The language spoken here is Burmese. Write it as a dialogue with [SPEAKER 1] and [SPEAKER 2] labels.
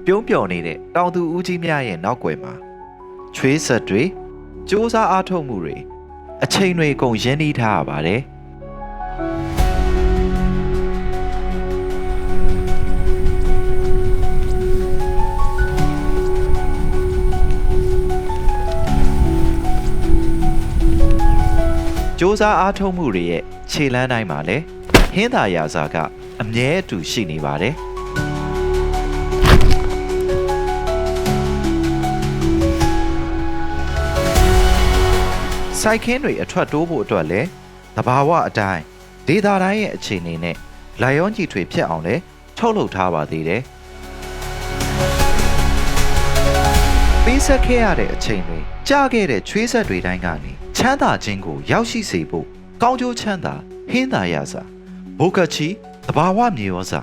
[SPEAKER 1] ပြုံးပျော်နေတဲ့တောင်သူဦးကြီးများရဲ့နောက်ွယ်မှာချွေးဆက်တွေစ조사အားထုတ်မှုတွေအချိန်တွေကုန်ရင်းနှီးထားရပါတယ်စ조사အားထုတ်မှုတွေရဲ့ခြေလမ်းတိုင်းမှာလည်းဟင်းသာရာစာကအမြဲအတူရှိနေပါတယ်စိုက်ခင်းတွေအထွက်တိုးဖို့အတွက်လည်းသဘာဝအတိုင်းဒေသတိုင်းရဲ့အခြေအနေနဲ့လာရောကြီးထွေဖြစ်အောင်လည်းထုတ်လုပ်ထားပါသေးတယ်ပေးဆက်ခဲ့ရတဲ့အချိန်တွေကြာခဲ့တဲ့ချွေးဆက်တွေတိုင်းကနေချမ်းသာခြင်းကိုရောက်ရှိစေဖို့ကောင်းကျိုးချမ်းသာဟင်းသာရစာဘုကချီသဘာဝမြေဩဇာ